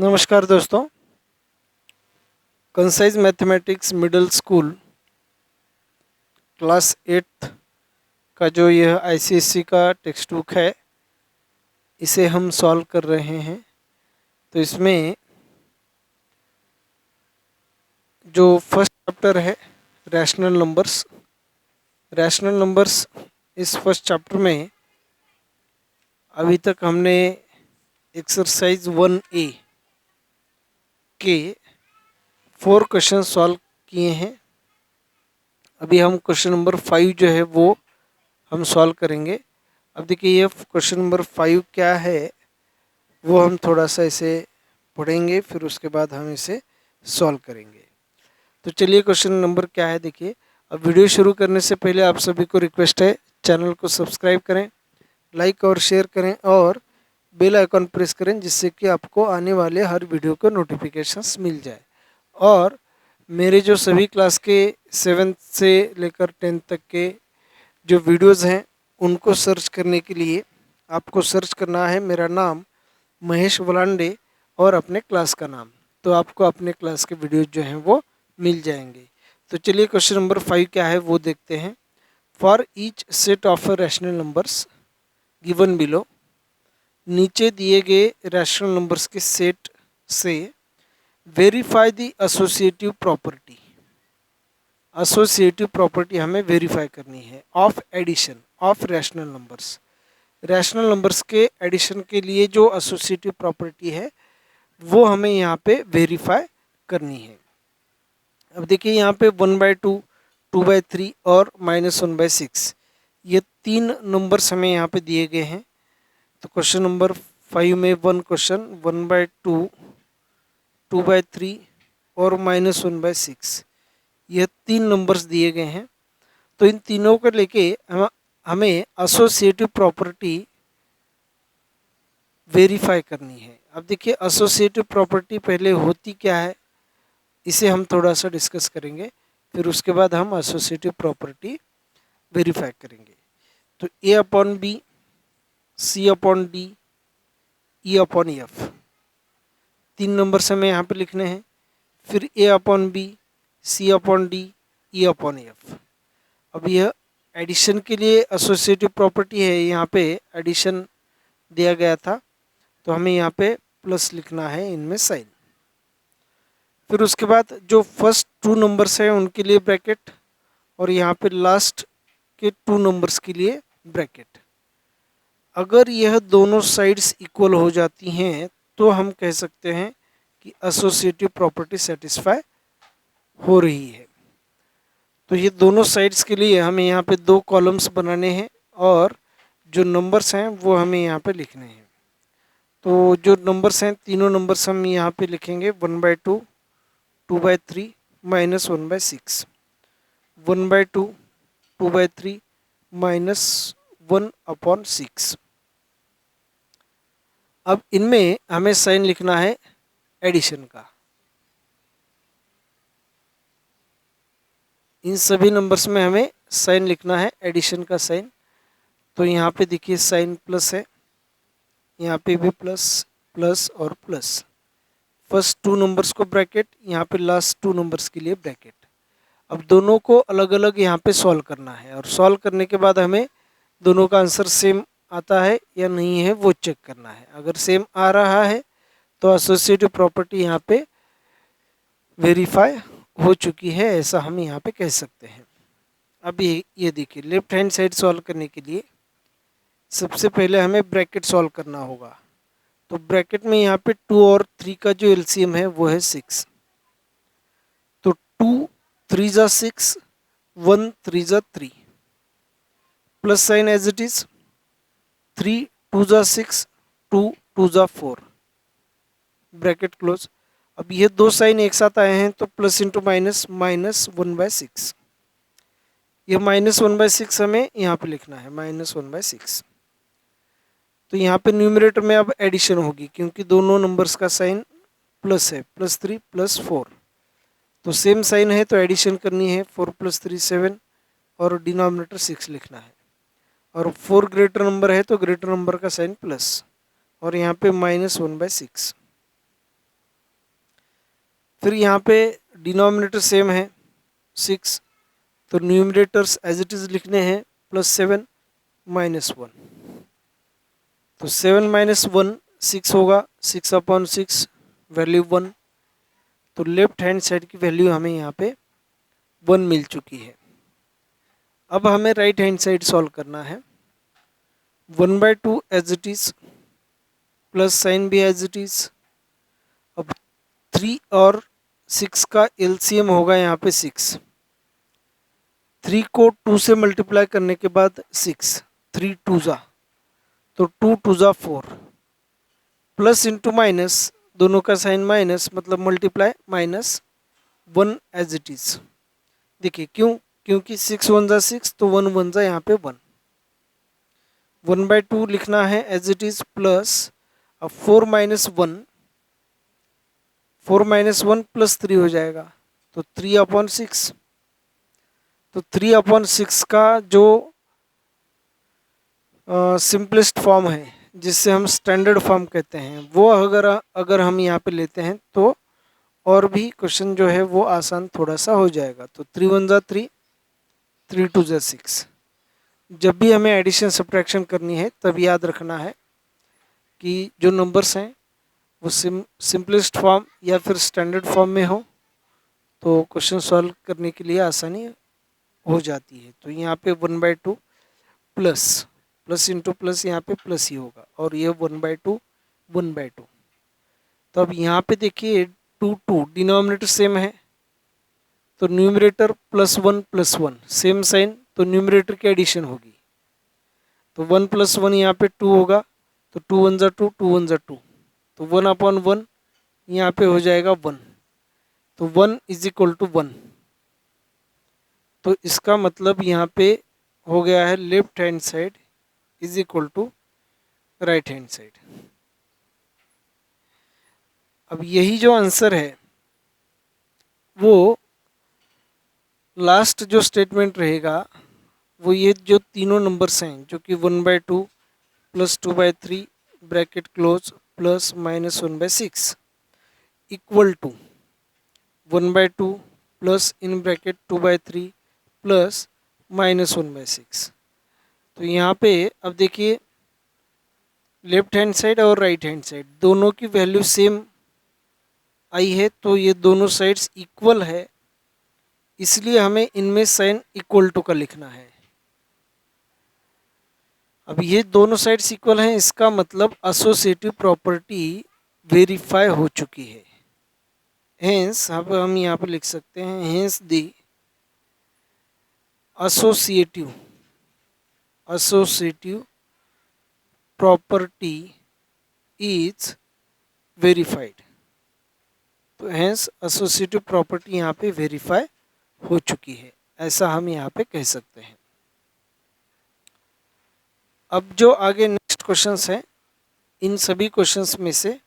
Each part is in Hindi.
नमस्कार दोस्तों, concise mathematics middle school class 8 का जो यह आईसीएसई का टेक्स्ट बुक है, इसे हम सॉल्व कर रहे हैं। तो इसमें जो फर्स्ट चैप्टर है रैशनल नंबर्स, इस फर्स्ट चैप्टर में अभी तक हमने एक्सरसाइज 1A के 4 क्वेश्चन सॉल्व किए हैं। अभी हम क्वेश्चन नंबर 5 जो है वो हम सॉल्व करेंगे। अब देखिए, ये क्वेश्चन नंबर 5 क्या है वो हम थोड़ा सा इसे पढ़ेंगे, फिर उसके बाद हम इसे सॉल्व करेंगे। तो चलिए, क्वेश्चन नंबर क्या है देखिए। अब वीडियो शुरू करने से पहले आप सभी को रिक्वेस्ट है, चैनल को सब्सक्राइब करें, लाइक और शेयर करें और बेल आइकॉन प्रेस करें, जिससे कि आपको आने वाले हर वीडियो को नोटिफिकेशंस मिल जाए। और मेरे जो सभी क्लास के 7th से लेकर 10th तक के जो वीडियोज़ हैं, उनको सर्च करने के लिए आपको सर्च करना है मेरा नाम महेश वलांडे और अपने क्लास का नाम, तो आपको अपने क्लास के वीडियोज जो हैं वो मिल जाएंगे। तो चलिए, क्वेश्चन नंबर 5 क्या है वो देखते हैं। For each set of rational numbers given below, नीचे दिए गए रैशनल नंबर्स के सेट से verify the associative property. Associative property हमें वेरीफाई करनी है of addition of rational numbers. Rational numbers के एडिशन के लिए जो एसोसिएटिव प्रॉपर्टी है वो हमें यहाँ पे वेरीफाई करनी है। अब देखिए, यहाँ पे 1/2, 2/3 और -1/6, ये 3 नंबर्स हमें यहाँ पे दिए गए हैं। तो क्वेश्चन नंबर 5 में 1 क्वेश्चन 1/2, 2/3 और -1/6, यह 3 नंबर्स दिए गए हैं। तो इन तीनों को लेके हमें एसोसिएटिव प्रॉपर्टी वेरीफाई करनी है। अब देखिए, एसोसिएटिव प्रॉपर्टी पहले होती क्या है, इसे हम थोड़ा सा डिस्कस करेंगे, फिर उसके बाद हम एसोसिएटिव प्रॉपर्टी वेरीफाई करेंगे। तो A/B, C/D, E/F, 3 नंबर्स हमें यहाँ पे लिखने हैं। फिर A/B, C/D, E/F। अब यह एडिशन के लिए एसोसिएटिव प्रॉपर्टी है, यहाँ पे एडिशन दिया गया था, तो हमें यहाँ पे प्लस लिखना है इनमें साइन। फिर उसके बाद जो फर्स्ट 2 नंबर्स हैं उनके लिए ब्रैकेट, और यहाँ पे लास्ट के 2 नंबर्स के लिए ब्रैकेट। अगर यह दोनों साइड्स इक्वल हो जाती हैं तो हम कह सकते हैं कि एसोसिएटिव प्रॉपर्टी सेटिस्फाई हो रही है। तो ये दोनों साइड्स के लिए हमें यहाँ पे 2 कॉलम्स बनाने हैं और जो नंबर्स हैं वो हमें यहाँ पे लिखने हैं। तो जो नंबर्स हैं, तीनों नंबर्स हम यहाँ पे लिखेंगे 1/2, 2/3, -1/6, 1/2, 2/3, -1/6। अब इनमें हमें साइन लिखना है एडिशन का। इन सभी नंबर्स में हमें साइन लिखना है एडिशन का साइन। तो यहाँ पे देखिए साइन प्लस है, यहाँ पे भी प्लस, प्लस और प्लस। फर्स्ट 2 नंबर्स को ब्रैकेट, यहाँ पे लास्ट 2 नंबर्स के लिए ब्रैकेट। अब दोनों को अलग अलग यहाँ पे सॉल्व करना है, और सॉल्व करने के बाद हमें दोनों का आंसर सेम आता है या नहीं है वो चेक करना है। अगर सेम आ रहा है तो एसोसिएटिव प्रॉपर्टी यहाँ पे वेरीफाई हो चुकी है, ऐसा हम यहाँ पे कह सकते हैं। अब ये देखिए, लेफ्ट हैंड साइड सॉल्व करने के लिए सबसे पहले हमें ब्रैकेट सॉल्व करना होगा। तो ब्रैकेट में यहाँ पे 2 और 3 का जो एलसीएम है वो है 6। तो 2 3 जा 6, 1 3 जा 3, plus sign as it is, 3 2 जा 6, 2 2 जा 4, ब्रैकेट क्लोज। अब ये 2 साइन एक साथ आए हैं तो प्लस इंटू माइनस, -1/6। ये -1/6 हमें यहाँ पे लिखना है, -1/6। तो यहाँ पे न्यूमरेटर में अब एडिशन होगी, क्योंकि दोनों नंबर्स का साइन प्लस है, +3 +4, तो सेम साइन है तो एडिशन करनी है। 4 + 3 7, और डिनोमिनेटर 6 लिखना है। और 4 ग्रेटर नंबर है तो ग्रेटर नंबर का साइन प्लस, और यहाँ पे -1/6। फिर यहाँ पे डिनोमिनेटर सेम है 6, तो न्यूमरेटर्स एज इट इज़ लिखने हैं +7 -1। तो 7 - 1 6 होगा, 6/6 वैल्यू 1। तो लेफ्ट हैंड साइड की वैल्यू हमें यहाँ पे 1 मिल चुकी है। अब हमें राइट हैंड साइड सॉल्व करना है। 1/2 as it is, plus sign भी एज इट इज़। अब 3 और 6 का एलसीएम होगा यहाँ पे 6। 3 को 2 से मल्टीप्लाई करने के बाद 6, 3 2 जा, तो 2 2 जा 4, प्लस इंटू माइनस, दोनों का साइन माइनस मतलब मल्टीप्लाई, -1 एज इट इज़। देखिए क्यों, क्योंकि 6 1 जा 6, तो 1 1 जा यहाँ पे 1। 1/2 लिखना है एज इट इज़, प्लस अब 4 - 1, 4 - 1 +3 हो जाएगा, तो 3/6। तो 3/6 का जो सिंपलेस्ट फॉर्म है, जिससे हम स्टैंडर्ड फॉर्म कहते हैं, वो अगर हम यहाँ पे लेते हैं तो और भी क्वेश्चन जो है वो आसान थोड़ा सा हो जाएगा। तो 3 1 जा 3, 3 2 जा 6। जब भी हमें एडिशन सब्ट्रैक्शन करनी है तब याद रखना है कि जो नंबर्स हैं वो सिंपलेस्ट फॉर्म या फिर स्टैंडर्ड फॉर्म में हो, तो क्वेश्चन सॉल्व करने के लिए आसानी हो जाती है। तो यहाँ पे 1/2 प्लस इंटू प्लस यहाँ पे प्लस ही होगा, और ये 1/2 1/2। तो अब यहाँ पे देखिए 2 2 डिनोमिनेटर सेम है, तो न्यूमरेटर +1 +1 सेम साइन, तो न्यूमरेटर की एडिशन होगी। तो 1 + 1 यहाँ पे 2 होगा, तो 2 1 जा 2, 2 1 जा 2, तो 1/1 यहाँ पे हो जाएगा 1। तो 1 = 1। तो इसका मतलब यहाँ पे हो गया है left hand side = right hand side. अब यही जो आंसर है वो लास्ट जो स्टेटमेंट रहेगा वो ये जो तीनों नंबर्स हैं, जो कि 1/2 + 2/3 bracket close plus -1/6 equal to 1/2 plus in bracket 2/3 plus -1/6। तो यहाँ पे अब देखिए लेफ्ट हैंड साइड और राइट हैंड साइड दोनों की वैल्यू सेम आई है, तो ये दोनों साइड्स इक्वल है, इसलिए हमें इनमें साइन इक्वल टू का लिखना है। अब ये दोनों साइड्स इक्वल हैं, इसका मतलब एसोसिएटिव प्रॉपर्टी वेरीफाई हो चुकी है। हेंस अब हम यहाँ पर लिख सकते हैं, hence the associative property is verified. तो हेंस एसोसिएटिव प्रॉपर्टी यहाँ पे वेरीफाई हो चुकी है, ऐसा हम यहाँ पे कह सकते हैं। अब जो आगे नेक्स्ट क्वेश्चंस हैं, इन सभी क्वेश्चंस में से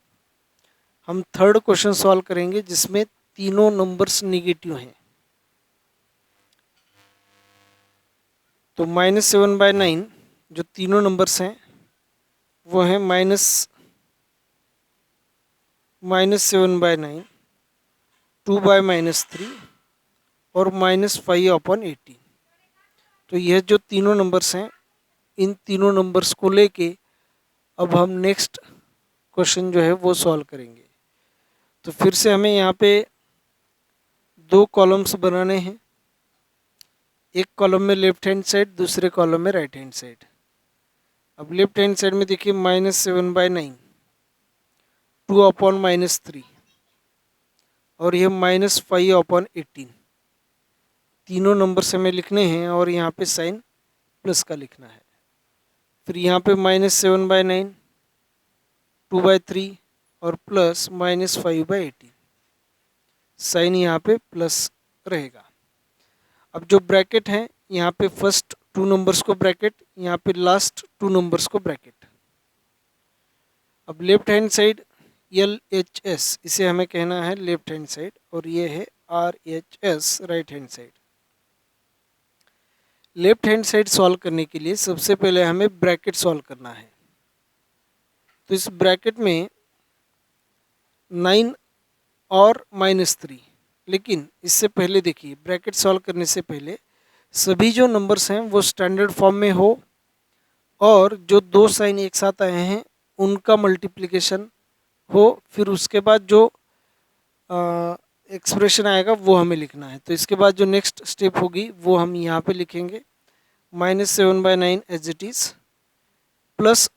हम थर्ड क्वेश्चन सॉल्व करेंगे जिसमें तीनों नंबर्स निगेटिव हैं। तो -7/9 जो तीनों नंबर्स हैं वो हैं -7/9, 2/-3 और -5/18। तो यह जो तीनों नंबर्स हैं, इन तीनों नंबर्स को लेके अब हम नेक्स्ट क्वेश्चन जो है वो सॉल्व करेंगे। तो फिर से हमें यहाँ पे 2 कॉलम्स बनाने हैं, एक कॉलम में लेफ्ट हैंड साइड, दूसरे कॉलम में राइट हैंड साइड। अब लेफ्ट हैंड साइड में देखिए -7/9, 2/-3 और यह -5/18। तीनों नंबर्स हमें लिखने हैं और यहाँ पे साइन प्लस का लिखना है। फिर यहाँ पे -7/9, 2/3 और प्लस -5/18, साइन यहाँ पे प्लस रहेगा। अब जो ब्रैकेट है, यहाँ पे फर्स्ट 2 नंबर्स को ब्रैकेट, यहाँ पे लास्ट 2 नंबर्स को ब्रैकेट। अब लेफ्ट हैंड साइड LHS, इसे हमें कहना है लेफ्ट हैंड साइड, और ये है RHS right hand side. Left hand side solve करने के लिए सबसे पहले हमें ब्रैकेट सॉल्व करना है। तो इस ब्रैकेट में 9 और -3। लेकिन इससे पहले देखिए, ब्रैकेट सॉल्व करने से पहले सभी जो नंबर्स हैं वो स्टैंडर्ड फॉर्म में हो और जो दो साइन एक साथ आए हैं उनका मल्टीप्लिकेशन हो, फिर उसके बाद जो एक्सप्रेशन आएगा वो हमें लिखना है। तो इसके बाद जो नेक्स्ट स्टेप होगी वो हम यहाँ पे लिखेंगे -7/9 as it is plus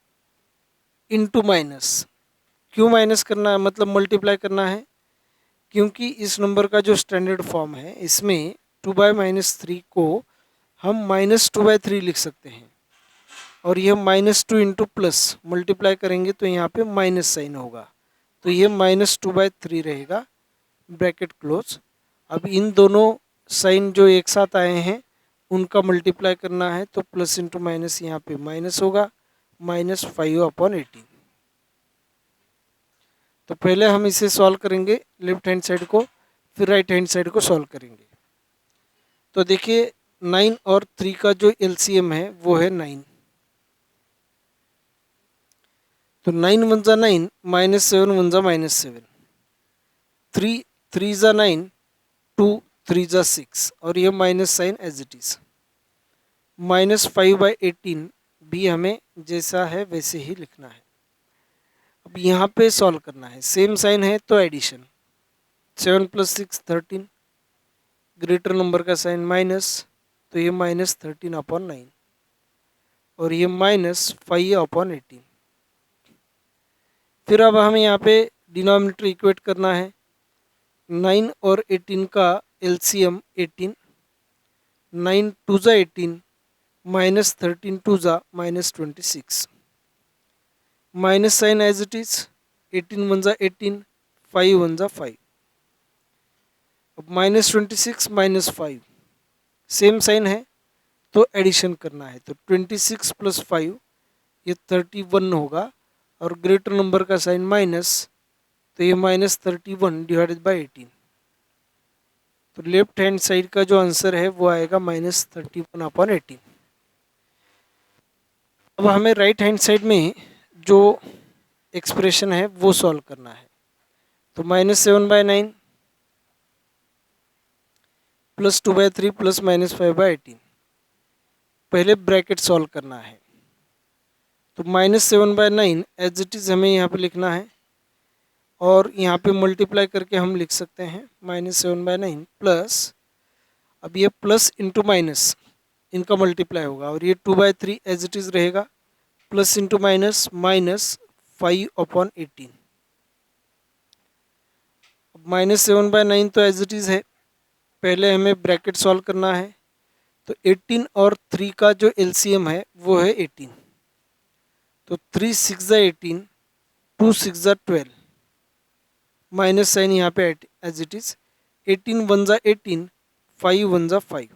into minus. क्यों माइनस करना है, मतलब मल्टीप्लाई करना है, क्योंकि इस नंबर का जो स्टैंडर्ड फॉर्म है इसमें 2/-3 को हम -2/3 लिख सकते हैं और यह -2 इंटू प्लस मल्टीप्लाई करेंगे तो यहाँ पे माइनस साइन होगा, तो ये -2/3 रहेगा, ब्रैकेट क्लोज। अब इन दोनों साइन जो एक साथ आए हैं उनका मल्टीप्लाई करना है, तो प्लस इंटू माइनस यहाँ पे माइनस होगा, -5/18। तो पहले हम इसे सॉल्व करेंगे लेफ्ट हैंड साइड को, फिर राइट हैंड साइड को सॉल्व करेंगे। तो देखिए 9 और 3 का जो एलसीएम है वो है 9। तो 9 1 जा 9, -7 1 जा -7, 3 3 जा 9, 2 3 जा 6 और ये minus sign as it is. -5/18 भी हमें जैसा है वैसे ही लिखना है। अब यहाँ पे सॉल्व करना है, सेम साइन है तो एडिशन, 7 + 6 13, ग्रेटर नंबर का साइन माइनस, तो ये -13/9 और ये -5/18। फिर अब हमें यहाँ पे डिनोमिनेटर इक्वेट करना है, 9 और 18 का एलसीएम 18, 9 2 जा 18, -13 2 जा -26, minus sign as it is, 18 1 जा 18, 5 1 जा 5। अब -26 -5 सेम साइन है तो एडिशन करना है, तो 26 + 5 ये 31 होगा और ग्रेटर नंबर का साइन माइनस, तो ये -31/18। तो लेफ्ट हैंड साइड का जो आंसर है वो आएगा -31/18। अब हमें राइट हैंड साइड में जो एक्सप्रेशन है वो सॉल्व करना है। तो -7/9 + 2/3 + -5/18, पहले ब्रैकेट सॉल्व करना है। तो -7/9 एज इट इज़ हमें यहाँ पे लिखना है और यहाँ पे मल्टीप्लाई करके हम लिख सकते हैं -7/9 प्लस, अब ये प्लस इंटू माइनस इनका मल्टीप्लाई होगा और ये 2/3 एज इट इज़ रहेगा, प्लस इंटू माइनस -5/18। अब -7/9 तो एज इट इज़ है, पहले हमें ब्रैकेट सॉल्व करना है। तो 18 और 3 का जो एलसीएम है वो है 18, तो 3 6 जा 18, 2 6 जा 12, माइनस साइन यहाँ पे एज इट इज़, 18 1 जा 18, 5 1 जा 5,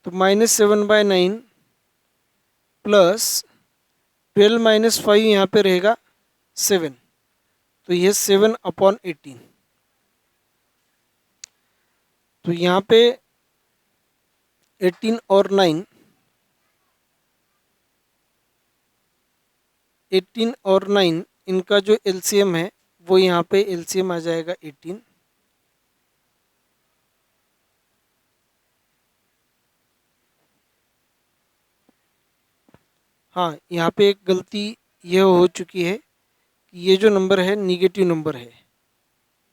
तो -7/9 प्लस 12 - 5 यहाँ पे रहेगा 7, तो यह 7/18। तो यहाँ पे 18 और 9, 18 और 9 इनका जो एलसीएम है वो यहाँ पे एलसीएम आ जाएगा 18। हाँ, यहाँ पे एक गलती यह हो चुकी है कि ये जो नंबर है निगेटिव नंबर है,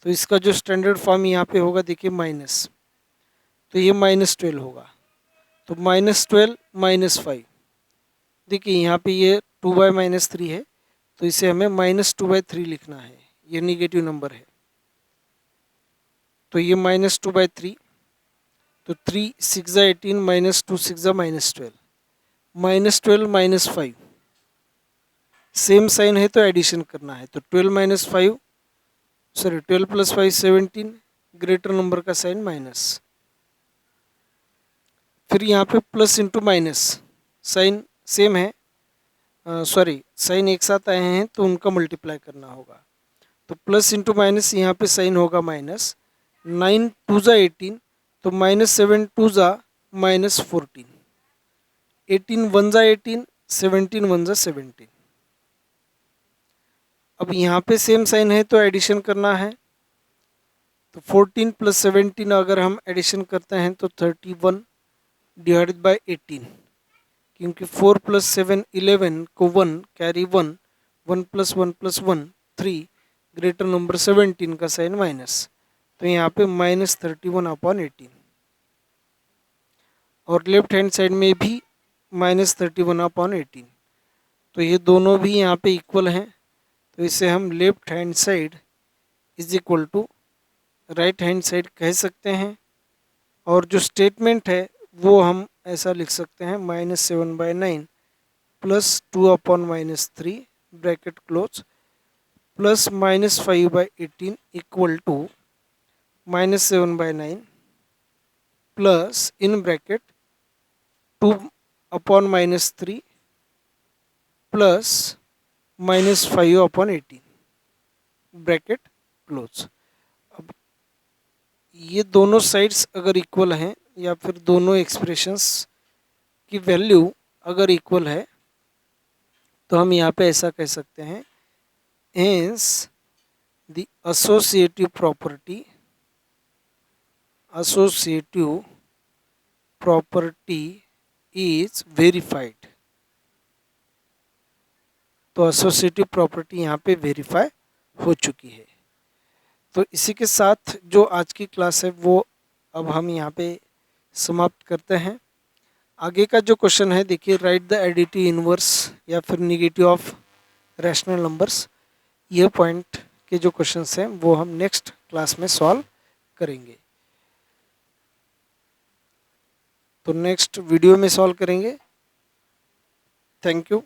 तो इसका जो स्टैंडर्ड फॉर्म यहाँ पे होगा देखिए माइनस, तो ये -12 होगा। तो -12 - 5, देखिए यहाँ पे ये 2/-3 है, तो इसे हमें -2/3 लिखना है, ये निगेटिव नंबर है, तो ये -2/3, तो 3 6 जा 18, -2 6 जा -12, -12 - 5 सेम साइन है तो एडिशन करना है, तो 12 - 5 सॉरी 12 + 5 17, ग्रेटर नंबर का साइन माइनस, फिर यहाँ पे plus into minus, sign same है, सॉरी साइन एक साथ आए हैं तो उनका मल्टीप्लाई करना होगा, तो प्लस इंटू माइनस यहाँ पे साइन होगा माइनस, 9 2 जा 18, तो -7 2 जा -14, 18 1 जा 18, 17 1 जा 17। अब यहाँ पे सेम साइन है तो एडिशन करना है, तो 14 प्लस 17 अगर हम एडिशन करते हैं तो 31 डिवाइडेड बाय 18, क्योंकि 4 प्लस 7 11 को 1 कैरी 1, 1 प्लस 1 3, ग्रेटर नंबर 17 का साइन माइनस, तो यहाँ पे -31/18। और लेफ्ट हैंड साइड में भी -31/18, तो ये दोनों भी यहाँ पे इक्वल हैं, तो इसे हम left hand side is equal to right hand side कह सकते हैं। और जो स्टेटमेंट है वो हम ऐसा लिख सकते हैं -7/9 plus 2/-3 bracket close plus -5/18 equal to -7/9 plus in bracket 2/-3 plus -5/18 bracket close. अब ये दोनों साइड्स अगर इक्वल हैं या फिर दोनों एक्सप्रेशंस की वैल्यू अगर इक्वल है तो हम यहाँ पे ऐसा कह सकते हैं, hence the associative property is verified। तो एसोसिएटिव प्रॉपर्टी यहाँ पे वेरीफाई हो चुकी है। तो इसी के साथ जो आज की क्लास है वो अब हम यहाँ पे समाप्त करते हैं। आगे का जो क्वेश्चन है देखिए, राइट द एडिटिव इनवर्स या फिर निगेटिव ऑफ रैशनल नंबर्स, ये पॉइंट के जो क्वेश्चंस हैं वो हम नेक्स्ट क्लास में सॉल्व करेंगे। तो नेक्स्ट वीडियो में सॉल्व करेंगे। Thank you.